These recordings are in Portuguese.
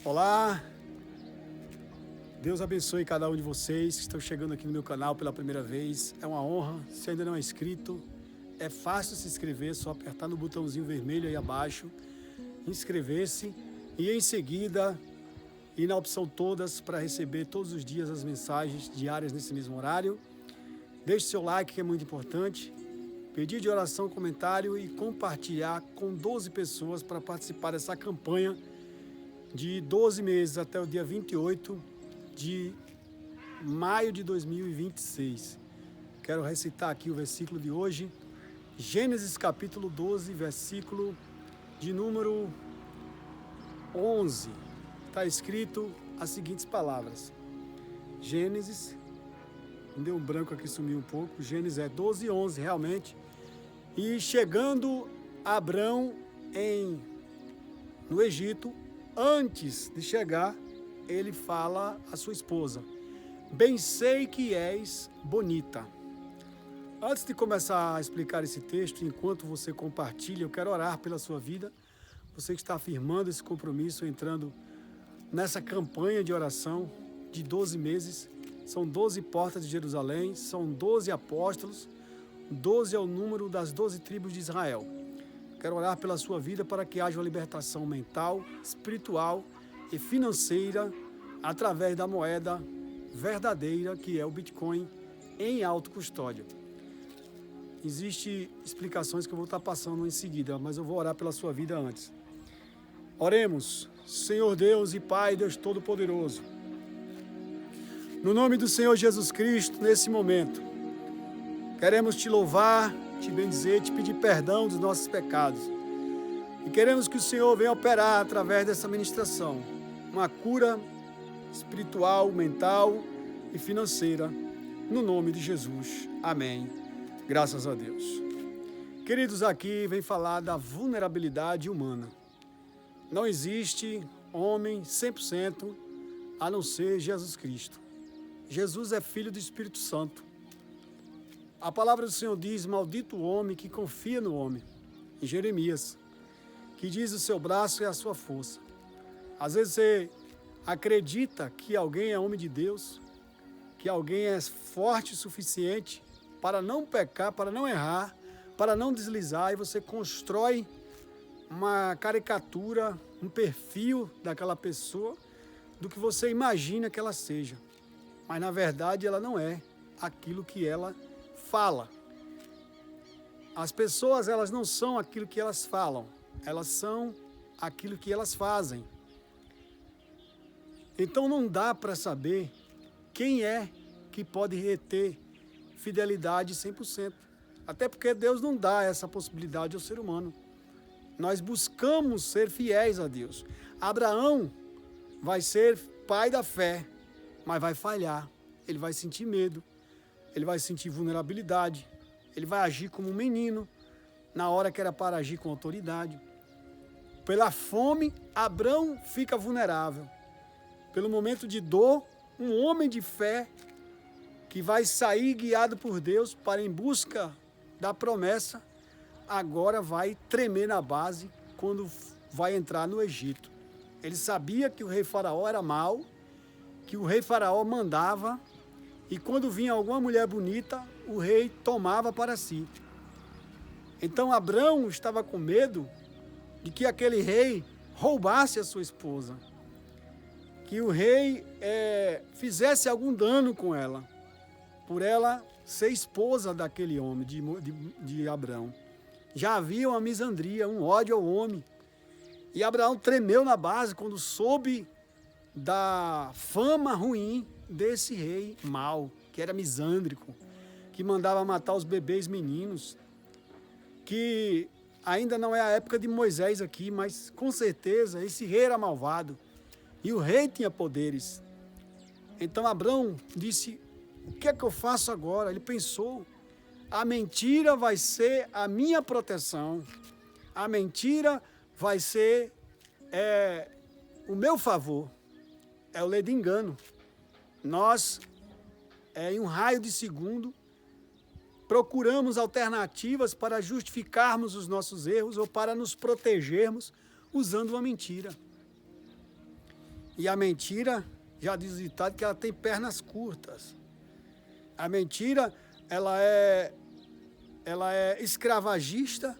Olá, Deus abençoe cada um de vocês que estão chegando aqui no meu canal pela primeira vez. É uma honra, se ainda não é inscrito, é fácil se inscrever, só apertar no botãozinho vermelho aí abaixo, inscrever-se e em seguida ir na opção todas para receber todos os dias as mensagens diárias nesse mesmo horário. Deixe seu like, que é muito importante, pedido de oração, comentário e compartilhar com 12 pessoas para participar dessa campanha de 12 meses até o dia 28 de maio de 2026. Quero recitar aqui o versículo de hoje, Gênesis capítulo 12, versículo de número 11. Está escrito as seguintes palavras. Gênesis, me deu um branco aqui, sumiu um pouco. Gênesis é 12 e 11 realmente. E chegando Abrão no Egito, antes de chegar, ele fala à sua esposa: bem sei que és bonita. Antes de começar a explicar esse texto, enquanto você compartilha, eu quero orar pela sua vida. Você que está afirmando esse compromisso, entrando nessa campanha de oração de 12 meses. São 12 portas de Jerusalém, são 12 apóstolos, 12 é o número das 12 tribos de Israel. Quero orar pela sua vida para que haja uma libertação mental, espiritual e financeira através da moeda verdadeira, que é o Bitcoin, em autocustódia. Existem explicações que eu vou estar passando em seguida, mas eu vou orar pela sua vida antes. Oremos. Senhor Deus e Pai, Deus Todo-Poderoso, no nome do Senhor Jesus Cristo, nesse momento, queremos te louvar, te bendizer, te pedir perdão dos nossos pecados. E queremos que o Senhor venha operar através dessa ministração uma cura espiritual, mental e financeira, no nome de Jesus. Amém. Graças a Deus. Queridos, aqui vem falar da vulnerabilidade humana. Não existe homem 100% a não ser Jesus Cristo. Jesus é filho do Espírito Santo. A palavra do Senhor diz: maldito o homem que confia no homem. Em Jeremias, que diz: o seu braço é a sua força. Às vezes você acredita que alguém é homem de Deus, que alguém é forte o suficiente para não pecar, para não errar, para não deslizar, e você constrói uma caricatura, um perfil daquela pessoa, do que você imagina que ela seja. Mas na verdade ela não é aquilo que ela fala. As pessoas, elas não são aquilo que elas falam, elas são aquilo que elas fazem. Então não dá para saber quem é que pode reter fidelidade 100%. Até porque Deus não dá essa possibilidade ao ser humano. Nós buscamos ser fiéis a Deus. Abraão vai ser pai da fé, mas vai falhar. Ele vai sentir medo, ele vai sentir vulnerabilidade, ele vai agir como um menino, na hora que era para agir com autoridade. Pela fome, Abrão fica vulnerável. Pelo momento de dor, um homem de fé que vai sair guiado por Deus para em busca da promessa, agora vai tremer na base quando vai entrar no Egito. Ele sabia que o rei Faraó era mau, que o rei Faraó mandava, e quando vinha alguma mulher bonita, o rei tomava para si. Então Abrão estava com medo de que aquele rei roubasse a sua esposa, que o rei fizesse algum dano com ela, por ela ser esposa daquele homem, de Abrão. Já havia uma misandria, um ódio ao homem. E Abraão tremeu na base quando soube da fama ruim desse rei mau, que era misândrico, que mandava matar os bebês meninos, que ainda não é a época de Moisés aqui, mas com certeza esse rei era malvado e o rei tinha poderes. Então Abrão disse: o que é que eu faço agora? Ele pensou: a mentira vai ser a minha proteção, a mentira vai ser o meu favor, é o lei de engano. Nós, em um raio de segundo, procuramos alternativas para justificarmos os nossos erros ou para nos protegermos usando uma mentira. E a mentira, já diz o ditado que ela tem pernas curtas. A mentira, ela é escravagista,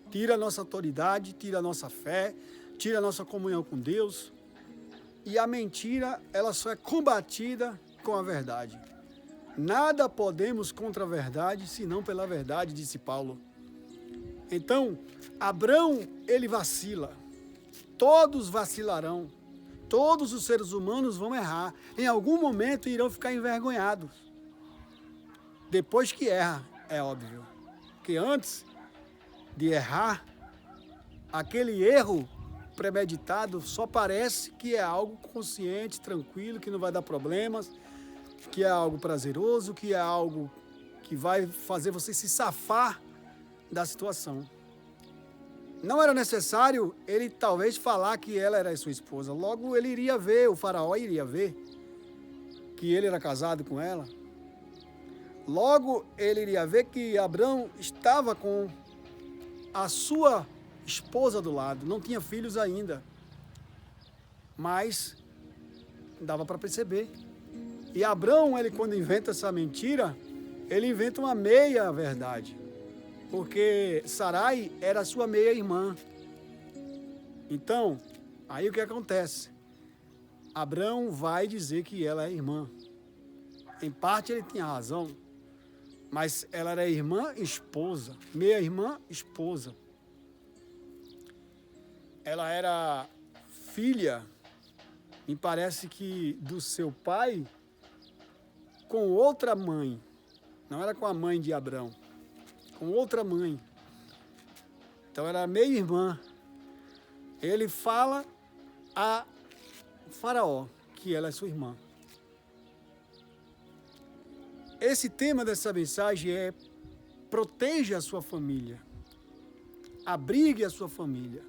tira a nossa autoridade, tira a nossa fé, tira a nossa comunhão com Deus. E a mentira, ela só é combatida com a verdade. Nada podemos contra a verdade, senão pela verdade, disse Paulo. Então, Abrão, ele vacila. Todos vacilarão. Todos os seres humanos vão errar. Em algum momento irão ficar envergonhados. Depois que erra, é óbvio. Porque antes de errar, aquele erro premeditado só parece que é algo consciente, tranquilo, que não vai dar problemas, que é algo prazeroso, que é algo que vai fazer você se safar da situação. Não era necessário ele talvez falar que ela era sua esposa. Logo ele iria ver, o faraó iria ver que ele era casado com ela. Logo ele iria ver que Abrão estava com a sua esposa do lado. Não tinha filhos ainda, mas dava para perceber. E Abrão, ele quando inventa essa mentira, ele inventa uma meia verdade. Porque Sarai era sua meia-irmã. Então, aí o que acontece? Abrão vai dizer que ela é irmã. Em parte ele tinha razão, mas ela era irmã-esposa, meia-irmã-esposa. Ela era filha, me parece que do seu pai, com outra mãe. Não era com a mãe de Abrão, com outra mãe. Então era meia-irmã. Ele fala a Faraó que ela é sua irmã. Esse tema dessa mensagem é: proteja a sua família, abrigue a sua família.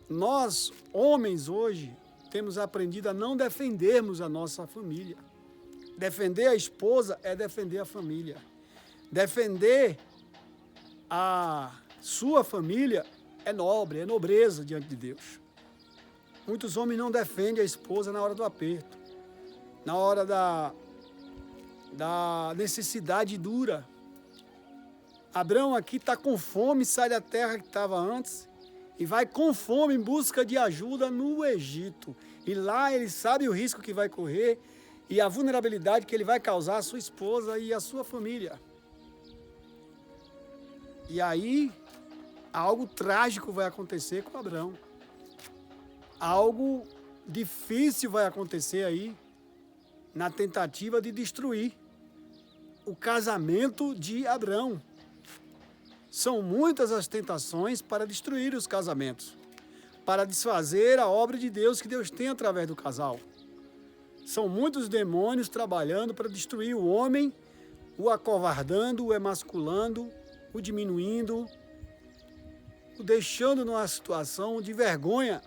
Nós, homens, hoje, temos aprendido a não defendermos a nossa família. Defender a esposa é defender a família. Defender a sua família é nobre, é nobreza diante de Deus. Muitos homens não defendem a esposa na hora do aperto, na hora da necessidade dura. Abrão aqui está com fome, sai da terra que estava antes e vai com fome em busca de ajuda no Egito. E lá ele sabe o risco que vai correr e a vulnerabilidade que ele vai causar à sua esposa e à sua família. E aí, algo trágico vai acontecer com Abrão. Algo difícil vai acontecer aí na tentativa de destruir o casamento de Abrão. São muitas as tentações para destruir os casamentos, para desfazer a obra de Deus que Deus tem através do casal. São muitos demônios trabalhando para destruir o homem, o acovardando, o emasculando, o diminuindo, o deixando numa situação de vergonha.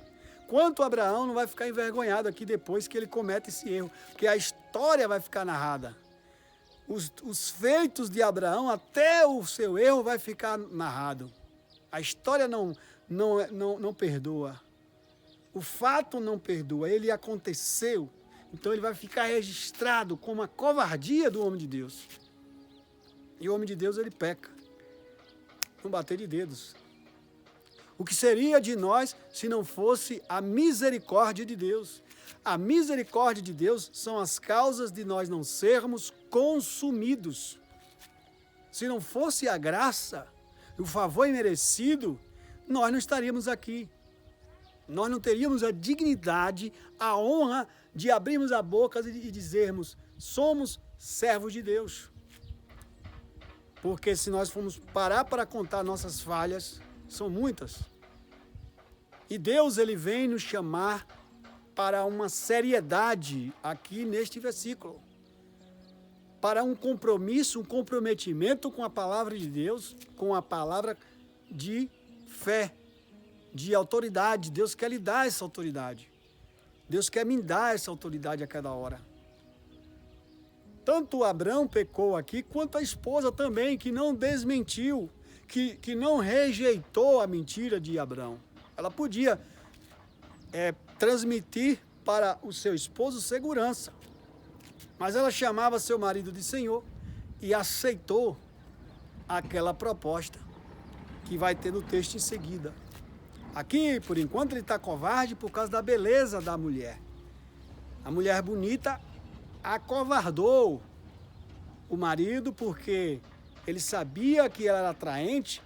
Quanto Abraão não vai ficar envergonhado aqui depois que ele comete esse erro, porque a história vai ficar narrada. Os feitos de Abraão, até o seu erro vai ficar narrado. A história não perdoa. O fato não perdoa, ele aconteceu. Então ele vai ficar registrado como a covardia do homem de Deus. E o homem de Deus, ele peca. Não bater de dedos. O que seria de nós se não fosse a misericórdia de Deus? A misericórdia de Deus são as causas de nós não sermos consumidos. Se não fosse a graça, o favor imerecido, nós não estaríamos aqui. Nós não teríamos a dignidade, a honra de abrirmos a boca e dizermos: somos servos de Deus. Porque se nós formos parar para contar nossas falhas, são muitas. E Deus, ele vem nos chamar para uma seriedade aqui neste versículo. Para um compromisso, um comprometimento com a palavra de Deus, com a palavra de fé, de autoridade. Deus quer lhe dar essa autoridade. Deus quer me dar essa autoridade a cada hora. Tanto Abrão pecou aqui, quanto a esposa também, que não desmentiu, que não rejeitou a mentira de Abrão. Ela podia transmitir para o seu esposo segurança. Mas ela chamava seu marido de Senhor e aceitou aquela proposta que vai ter no texto em seguida. Aqui, por enquanto, ele está covarde por causa da beleza da mulher. A mulher bonita acovardou o marido porque ele sabia que ela era atraente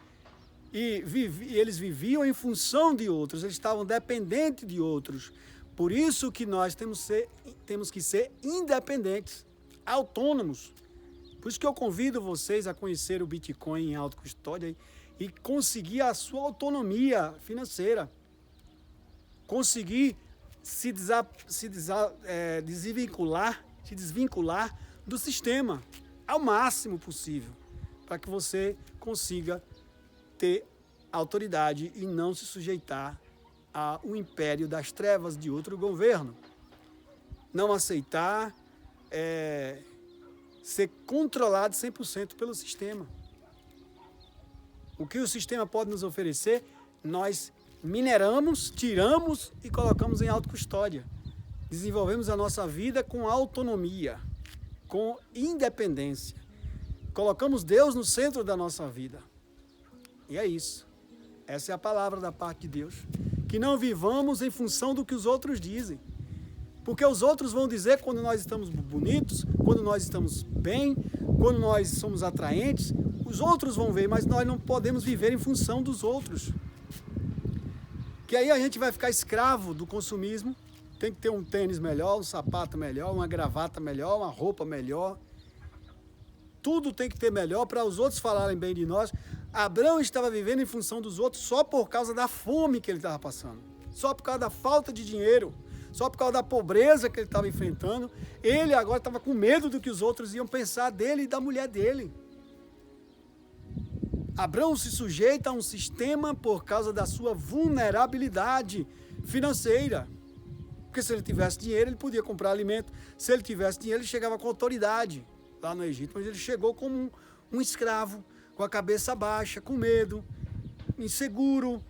e eles viviam em função de outros, eles estavam dependentes de outros. Por isso que nós temos que ser independentes, autônomos. Por isso que eu convido vocês a conhecer o Bitcoin em autocustódia e conseguir a sua autonomia financeira. Conseguir se desvincular do sistema ao máximo possível, para que você consiga ter autoridade e não se sujeitar ao império das trevas de outro governo. Não aceitar ser controlado 100% pelo sistema. O que o sistema pode nos oferecer, nós mineramos, tiramos e colocamos em autocustódia. Desenvolvemos a nossa vida com autonomia, com independência. Colocamos Deus no centro da nossa vida. E é isso. Essa é a palavra da parte de Deus. Que não vivamos em função do que os outros dizem. Porque os outros vão dizer quando nós estamos bonitos, quando nós estamos bem, quando nós somos atraentes. Os outros vão ver, mas nós não podemos viver em função dos outros. Que aí a gente vai ficar escravo do consumismo. Tem que ter um tênis melhor, um sapato melhor, uma gravata melhor, uma roupa melhor. Tudo tem que ter melhor para os outros falarem bem de nós. Abraão estava vivendo em função dos outros só por causa da fome que ele estava passando. Só por causa da falta de dinheiro. Só por causa da pobreza que ele estava enfrentando. Ele agora estava com medo do que os outros iam pensar dele e da mulher dele. Abraão se sujeita a um sistema por causa da sua vulnerabilidade financeira. Porque se ele tivesse dinheiro, ele podia comprar alimento. Se ele tivesse dinheiro, ele chegava com autoridade lá no Egito. Mas ele chegou como um escravo, com a cabeça baixa, com medo, inseguro.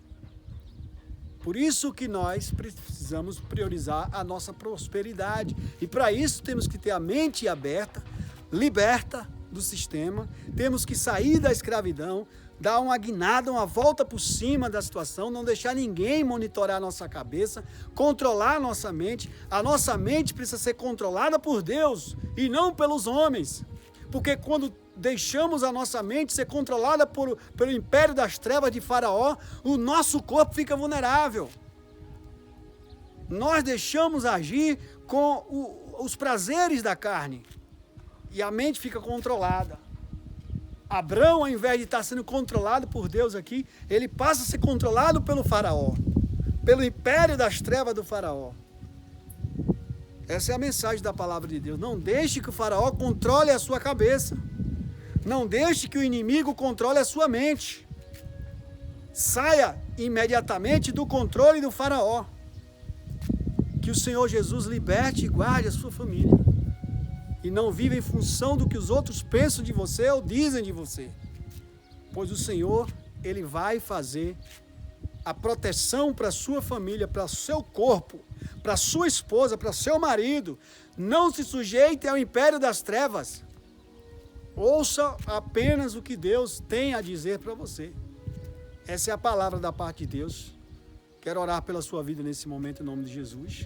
Por isso que nós precisamos priorizar a nossa prosperidade. E para isso temos que ter a mente aberta, liberta do sistema, temos que sair da escravidão, dar uma guinada, uma volta por cima da situação, não deixar ninguém monitorar a nossa cabeça, controlar a nossa mente. A nossa mente precisa ser controlada por Deus e não pelos homens. Porque quando deixamos a nossa mente ser controlada pelo império das trevas de Faraó, o nosso corpo fica vulnerável. Nós deixamos agir com os prazeres da carne e a mente fica controlada. Abraão, ao invés de estar sendo controlado por Deus aqui, ele passa a ser controlado pelo Faraó, pelo império das trevas do Faraó. Essa é a mensagem da palavra de Deus. Não deixe que o Faraó controle a sua cabeça. Não deixe que o inimigo controle a sua mente. Saia imediatamente do controle do Faraó. Que o Senhor Jesus liberte e guarde a sua família. E não viva em função do que os outros pensam de você ou dizem de você. Pois o Senhor, Ele vai fazer a proteção para a sua família, para o seu corpo, para a sua esposa, para o seu marido. Não se sujeite ao império das trevas. Ouça apenas o que Deus tem a dizer para você. Essa é a palavra da parte de Deus. Quero orar pela sua vida nesse momento, em nome de Jesus.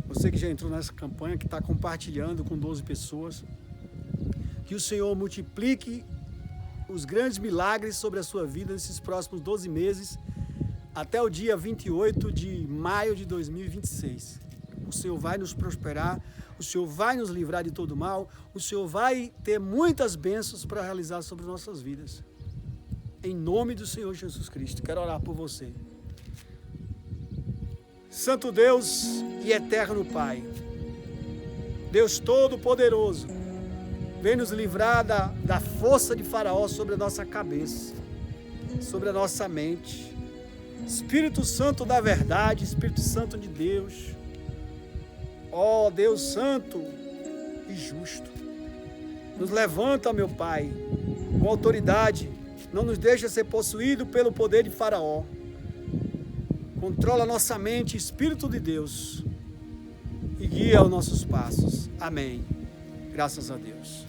Você que já entrou nessa campanha, que está compartilhando com 12 pessoas. Que o Senhor multiplique os grandes milagres sobre a sua vida nesses próximos 12 meses, até o dia 28 de maio de 2026. O Senhor vai nos prosperar, o Senhor vai nos livrar de todo mal, o Senhor vai ter muitas bênçãos para realizar sobre nossas vidas. Em nome do Senhor Jesus Cristo, quero orar por você. Santo Deus e eterno Pai, Deus Todo-Poderoso, vem nos livrar da força de Faraó sobre a nossa cabeça, sobre a nossa mente. Espírito Santo da verdade, Espírito Santo de Deus, ó Deus Santo e justo, nos levanta, meu Pai, com autoridade, não nos deixa ser possuído pelo poder de Faraó. Controla nossa mente, Espírito de Deus, e guia os nossos passos. Amém. Graças a Deus.